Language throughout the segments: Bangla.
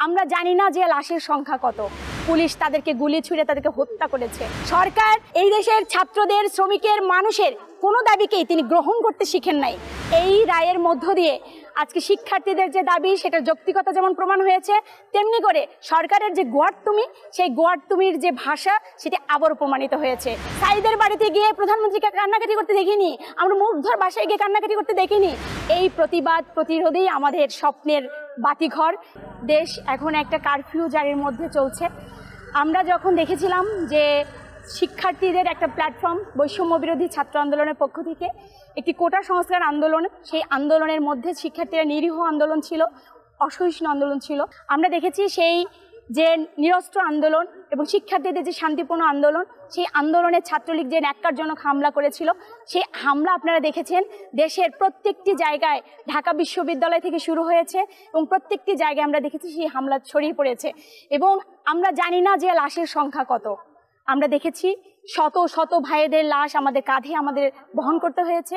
আমরা জানি না যে লাশের সংখ্যা কত। পুলিশ তাদেরকে গুলি ছুঁড়ে তাদেরকে হত্যা করেছে। সরকার এই দেশের ছাত্রদের, শ্রমিকের, মানুষের কোনো দাবিকেই তিনি গ্রহণ করতে শিখেন নাই। এই রায়ের মধ্য দিয়ে আজকে শিক্ষার্থীদের যে দাবি সেটার যৌক্তিকতা যেমন প্রমাণ হয়েছে, তেমনি করে সরকারের যে গোয়ার্তুমি, সেই গোয়ার্তুমির যে ভাষা সেটি আবারও প্রমাণিত হয়েছে। সাইদের বাড়িতে গিয়ে প্রধানমন্ত্রীকে কান্নাকাটি করতে দেখিনি, আমরা মুগ্ধর বাসায় গিয়ে কান্নাকাটি করতে দেখিনি। এই প্রতিবাদ প্রতিরোধেই আমাদের স্বপ্নের বাতিঘর। দেশ এখন একটা কারফিউ জারির মধ্যে চলছে। আমরা যখন দেখেছিলাম যে শিক্ষার্থীদের একটা প্ল্যাটফর্ম বৈষম্য বিরোধী ছাত্র আন্দোলনের পক্ষ থেকে একটি কোটা সংস্কার আন্দোলন, সেই আন্দোলনের মধ্যে শিক্ষার্থীরা নিরীহ আন্দোলন ছিল, অসহিষ্ণু আন্দোলন ছিল। আমরা দেখেছি সেই যে নিরস্ত্র আন্দোলন এবং শিক্ষার্থীদের যে শান্তিপূর্ণ আন্দোলন, সেই আন্দোলনে ছাত্রলীগ যে ন্যাক্কারজনক হামলা করেছিল, সেই হামলা আপনারা দেখেছেন দেশের প্রত্যেকটি জায়গায়, ঢাকা বিশ্ববিদ্যালয় থেকে শুরু হয়েছে এবং প্রত্যেকটি জায়গায় আমরা দেখেছি সেই হামলা ছড়িয়ে পড়েছে। এবং আমরা জানি না যে লাশের সংখ্যা কত। আমরা দেখেছি শত শত ভাইদের লাশ আমাদের কাঁধে আমাদের বহন করতে হয়েছে।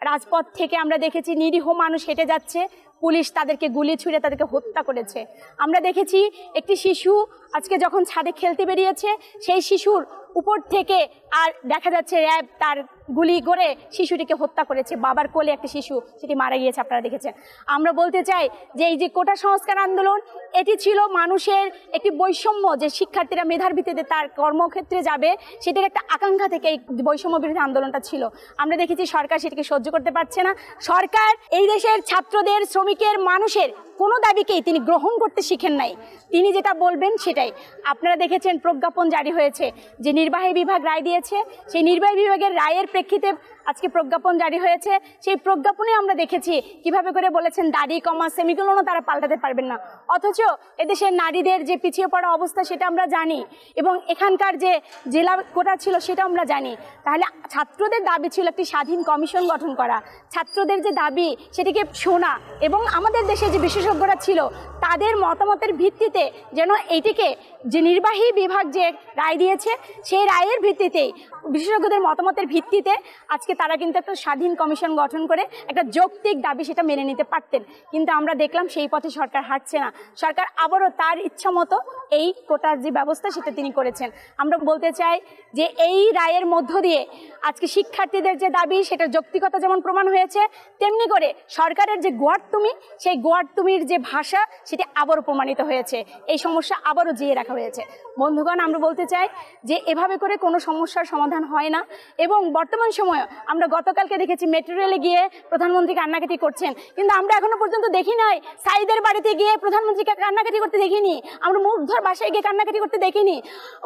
রাজপথ থেকে আমরা দেখেছি নিরীহ মানুষ হেঁটে যাচ্ছে, পুলিশ তাদেরকে গুলি ছুঁড়ে তাদেরকে হত্যা করেছে। আমরা দেখেছি একটি শিশু আজকে যখন ছাদে খেলতে বেরিয়েছে, সেই শিশুর উপর থেকে আর দেখা যাচ্ছে র্যাব তার গুলি করে শিশুটিকে হত্যা করেছে। বাবার কোলে একটা শিশু, সেটি মারা গিয়েছে, আপনারা দেখেছেন। আমরা বলতে চাই যে এই যে কোটা সংস্কার আন্দোলন, এটি ছিল মানুষের একটি বৈষম্য, যে শিক্ষার্থীরা মেধার ভিত্তিতে তার কর্মক্ষেত্রে যাবে, সেটির একটা আকাঙ্ক্ষা থেকে এই বৈষম্য বিরোধী আন্দোলনটা ছিল। আমরা দেখেছি সরকার সেটিকে সহ্য করতে পারছে না। সরকার এই দেশের ছাত্রদের, শ্রমিকের, মানুষের কোনো দাবিকেই তিনি গ্রহণ করতে শিখেন নাই। তিনি যেটা বলবেন সেটাই। আপনারা দেখেছেন প্রজ্ঞাপন জারি হয়েছে, যে নির্বাহী বিভাগ রায় দিয়েছে, সেই নির্বাহী বিভাগের রায়ের প্রেক্ষিতে আজকে প্রজ্ঞাপন জারি হয়েছে। সেই প্রজ্ঞাপনে আমরা দেখেছি কিভাবে করে বলেছেন দাড়ি, কমা, সেমিকোলনও তারা পাল্টাতে পারবেন না। অথচ এদেশের নারীদের যে পিছিয়ে পড়া অবস্থা সেটা আমরা জানি, এবং এখানকার যে জেলা কোটা ছিল সেটা আমরা জানি। তাহলে ছাত্রদের দাবি ছিল একটি স্বাধীন কমিশন গঠন করা, ছাত্রদের যে দাবি সেটিকে শোনা, এবং আমাদের দেশে যে বিশেষজ্ঞরা ছিল তাদের মতামতের ভিত্তিতে যেন এইটিকে, যে নির্বাহী বিভাগ যে রায় দিয়েছে সেই রায়ের ভিত্তিতেই, বিশেষজ্ঞদের মতামতের ভিত্তিতে আজকে তারা কিন্তু একটা স্বাধীন কমিশন গঠন করে একটা যৌক্তিক দাবি সেটা মেনে নিতে পারতেন। কিন্তু আমরা দেখলাম সেই পথে সরকার হাঁটছে না। সরকার আবারও তার ইচ্ছা মতো এই কোটার যে ব্যবস্থা সেটা তিনি করেছেন। আমরা বলতে চাই যে এই রায়ের মধ্য দিয়ে আজকে শিক্ষার্থীদের যে দাবি সেটার যৌক্তিকতা যেমন প্রমাণ হয়েছে, তেমনি করে সরকারের যে গোয়ার্তুমি, সেই গোয়ার্তুমির যে ভাষা সেটি আবারও প্রমাণিত হয়েছে। এই সমস্যা আবারও জিয়ে রাখা হয়েছে। বন্ধুগণ, আমরা বলতে চাই যে এভাবে করে কোনো সমস্যার সমাধান হয় না। এবং বর্তমান সময়ে আমরা গতকালকে দেখেছি মেট্রো রেলে গিয়ে প্রধানমন্ত্রী কান্নাকাটি করছেন, কিন্তু আমরা এখনো পর্যন্ত দেখি নাই সাইদের বাড়িতে গিয়ে প্রধানমন্ত্রীকে কান্নাকাটি করতে দেখিনি, আমরা মুগ্ধর বাসায় গিয়ে কান্নাকাটি করতে দেখিনি।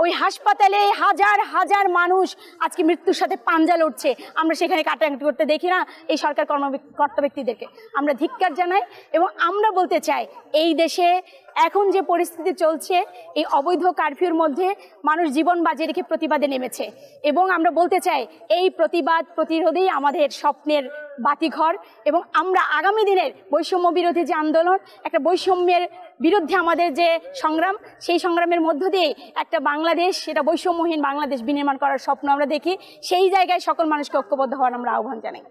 ওই হাসপাতালে হাজার হাজার মানুষ আজকে মৃত্যুর সাথে পাঞ্জা লড়ছে, আমরা সেখানে কাটাকাটি করতে দেখি না। এই সরকার কর্মকর্তা ব্যক্তিদেরকে আমরা ধিক্কার জানাই। এবং আমরা বলতে চাই এই দেশে এখন যে পরিস্থিতি চলছে, এই অবৈধ কারফিউর মধ্যে মানুষ জীবন বাজি রেখে প্রতিবাদে নেমেছে, এবং আমরা বলতে চাই এই প্রতিবাদ প্রতিরোধেই আমাদের স্বপ্নের বাতিঘর। এবং আমরা আগামী দিনের বৈষম্য বিরোধী যে আন্দোলন, একটা বৈষম্যের বিরুদ্ধে আমাদের যে সংগ্রাম, সেই সংগ্রামের মধ্য দিয়ে একটা বাংলাদেশ, সেটা বৈষম্যহীন বাংলাদেশ বিনির্মাণ করার স্বপ্ন আমরা দেখি। সেই জায়গায় সকল মানুষকে ঐক্যবদ্ধ হওয়ার আমরা আহ্বান জানাই।